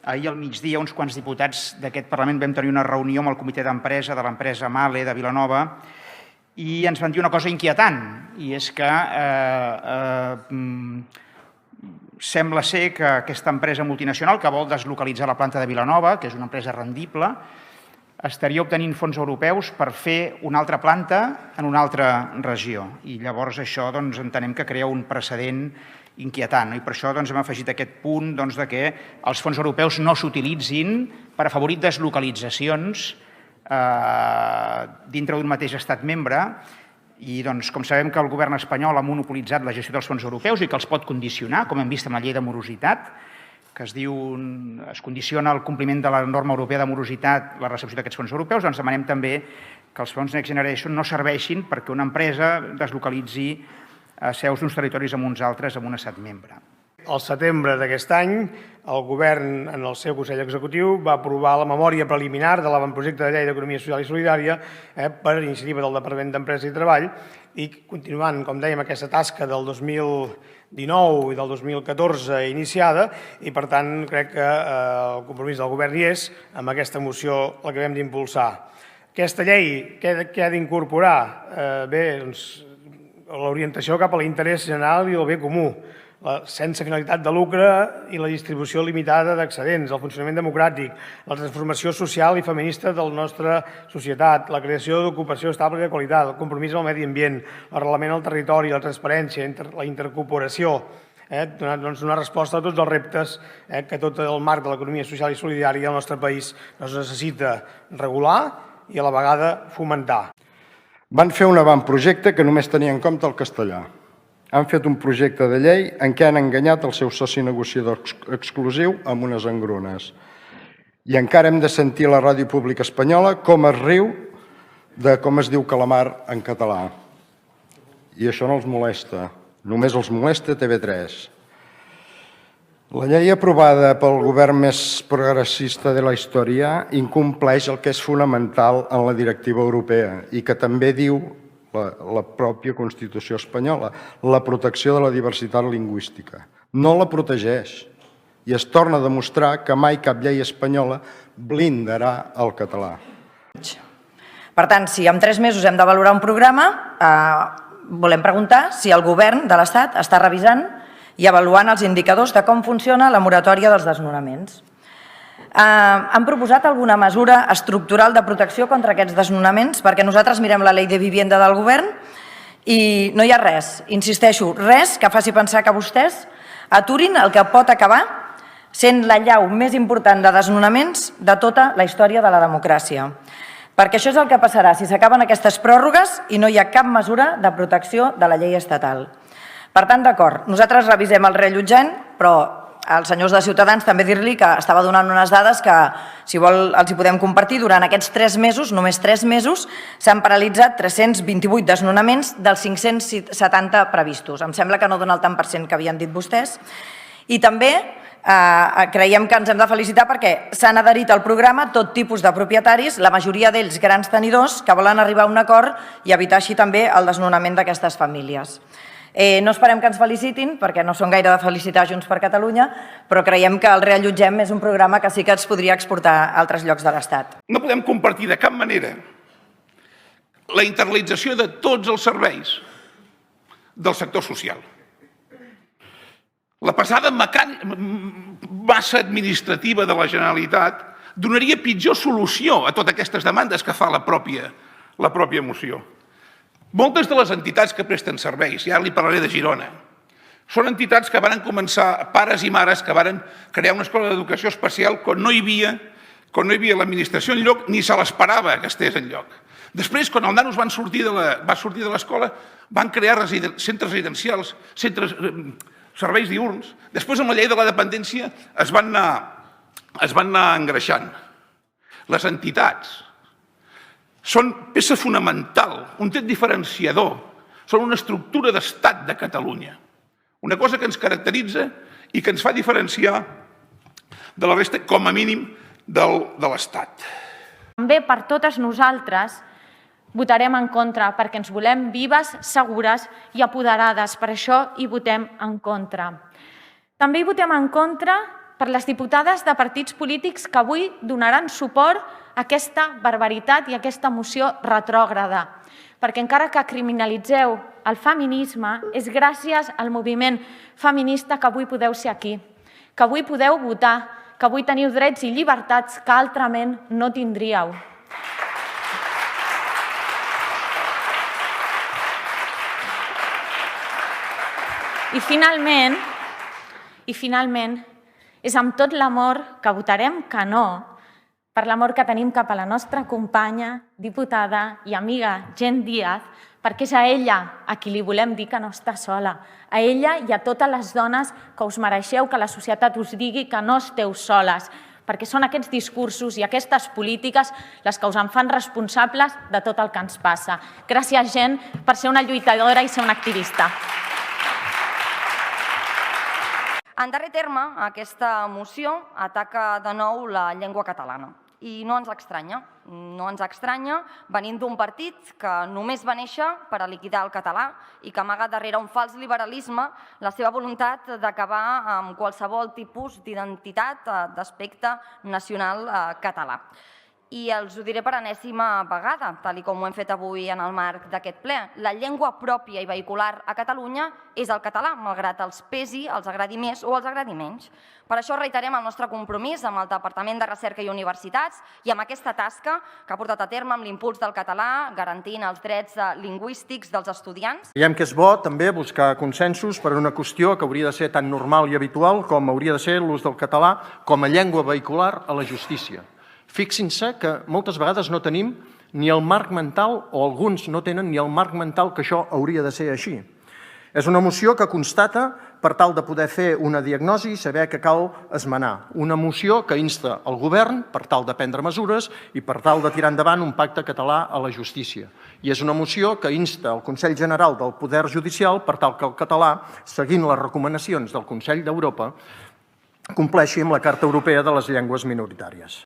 Ahir al migdia, uns quants diputats d'aquest Parlament vam tenir una reunió amb el comitè d'empresa de l'empresa Mahle de Vilanova i ens van dir una cosa inquietant, i és que sembla ser que aquesta empresa multinacional que vol deslocalitzar la planta de Vilanova, que és una empresa rendible, estaria obtenint fons europeus per fer una altra planta en una altra regió. I llavors això entenem que crea un precedent inquietant, i per això hem afegit aquest punt que els fons europeus no s'utilitzin per afavorir deslocalitzacions dintre d'un mateix estat membre. I com sabem que el govern espanyol ha monopolitzat la gestió dels fons europeus i que els pot condicionar, com hem vist amb la llei de morositat, que es condiciona el compliment de la norma europea de morositat la recepció d'aquests fons europeus, demanem també que els fons Next Generation no serveixin perquè una empresa deslocalitzi seus d'uns territoris amb uns altres en un estat membre. Al setembre d'aquest any, el Govern, en el seu Consell Executiu, va aprovar la memòria preliminar de l'avantprojecte de llei d'Economia Social i Solidària per iniciativa del Departament d'Empresa i Treball, i continuant, com dèiem, aquesta tasca del 2019 i del 2014 iniciada, i per tant crec que el compromís del Govern hi és amb aquesta moció la que hem d'impulsar. Aquesta llei, què ha d'incorporar? Bé, l'orientació cap a l'interès general i el bé comú, sense finalitat de lucre i la distribució limitada d'excedents, el funcionament democràtic, la transformació social i feminista de la nostra societat, la creació d'ocupació estable i de qualitat, el compromís amb el medi ambient, l'arrelament al territori, la transparència, la intercooperació, donar resposta a tots els reptes que tot el marc de l'economia social i solidària al nostre país necessita regular i a la vegada fomentar. Van fer un avantprojecte que només tenia en compte el castellà. Han fet un projecte de llei en què han enganyat el seu soci negociador exclusiu amb unes engrunes. I encara hem de sentir a la ràdio pública espanyola com es riu de com es diu calamar en català. I això no els molesta, només els molesta TV3. La llei aprovada pel govern més progressista de la història incompleix el que és fonamental en la directiva europea i que també diu la pròpia Constitució espanyola, la protecció de la diversitat lingüística. No la protegeix i es torna a demostrar que mai cap llei espanyola blindarà el català. Per tant, si en 3 mesos hem de valorar un programa, volem preguntar si el govern de l'Estat està revisant i avaluant els indicadors de com funciona la moratòria dels desnonaments. Han proposat alguna mesura estructural de protecció contra aquests desnonaments? Perquè nosaltres mirem la llei de vivienda del govern i no hi ha res, insisteixo, res que faci pensar que vostès aturin el que pot acabar sent la llau més important de desnonaments de tota la història de la democràcia. Perquè això és el que passarà si s'acaben aquestes pròrrogues i no hi ha cap mesura de protecció de la llei estatal. Per tant, d'acord, nosaltres revisem el reallotjament, però als senyors de Ciutadans també dir-li que estava donant unes dades que, si vol, els hi podem compartir. Durant aquests 3 mesos, només 3 mesos, s'han paralitzat 328 desnonaments dels 570 previstos. Em sembla que no dona el tant per cent que havien dit vostès. I també creiem que ens hem de felicitar perquè s'han adherit al programa tot tipus de propietaris, la majoria d'ells grans tenidors, que volen arribar a un acord i evitar així també el desnonament d'aquestes famílies. No esperem que ens felicitin, perquè no són gaire de felicitar Junts per Catalunya, però creiem que el Reallotgem és un programa que sí que es podria exportar a altres llocs de l'Estat. No podem compartir de cap manera la internalització de tots els serveis del sector social. La pesada massa administrativa de la Generalitat donaria pitjor solució a totes aquestes demandes que fa la pròpia moció. Moltes de les entitats que presten serveis, ja li parlaré de Girona, són entitats que van començar, pares i mares, que van crear una escola d'educació especial quan no hi havia l'administració enlloc ni se l'esperava que estés enlloc. Després, quan els nanos va sortir de l'escola, van crear centres residencials, serveis diürns. Després, amb la llei de la dependència, es van anar engreixant. Les entitats són peça fonamental, un tret diferenciador, són una estructura d'estat de Catalunya, una cosa que ens caracteritza i que ens fa diferenciar de la resta, com a mínim, de l'Estat. També per totes nosaltres votarem en contra, perquè ens volem vives, segures i apoderades. Per això hi votem en contra. També hi votem en contra per les diputades de partits polítics que avui donaran suport a aquesta barbaritat i a aquesta moció retrògrada. Perquè encara que criminalitzeu el feminisme, és gràcies al moviment feminista que avui podeu ser aquí, que avui podeu votar, que avui teniu drets i llibertats que altrament no tindríeu. I finalment, és amb tot l'amor que votarem que no, per l'amor que tenim cap a la nostra companya, diputada i amiga Jenn Díaz, perquè és a ella a qui li volem dir que no està sola, a ella i a totes les dones que us mereixeu que la societat us digui que no esteu soles, perquè són aquests discursos i aquestes polítiques les que us en fan responsables de tot el que ens passa. Gràcies, Jenn, per ser una lluitadora i ser una activista. En darrer terme, aquesta moció ataca de nou la llengua catalana. I no ens estranya venint d'un partit que només va néixer per a liquidar el català i que amaga darrere un fals liberalisme la seva voluntat d'acabar amb qualsevol tipus d'identitat d'aspecte nacional català. I els ho diré per enèsima vegada, tal com ho hem fet avui en el marc d'aquest ple. La llengua pròpia i vehicular a Catalunya és el català, malgrat els pesi, els agradi més o els agradi menys. Per això reiterem el nostre compromís amb el Departament de Recerca i Universitats i amb aquesta tasca que ha portat a terme amb l'impuls del català, garantint els drets lingüístics dels estudiants. Creiem que és bo també buscar consensos per a una qüestió que hauria de ser tan normal i habitual com hauria de ser l'ús del català com a llengua vehicular a la justícia. Fixin-se que moltes vegades no tenim ni el marc mental, o alguns no tenen ni el marc mental que això hauria de ser així. És una moció que constata per tal de poder fer una diagnosi i saber que cal esmenar. Una moció que insta el govern per tal de prendre mesures i per tal de tirar endavant un pacte català a la justícia. I és una moció que insta el Consell General del Poder Judicial per tal que el català, seguint les recomanacions del Consell d'Europa, compleixi amb la Carta Europea de les Llengües Minoritàries.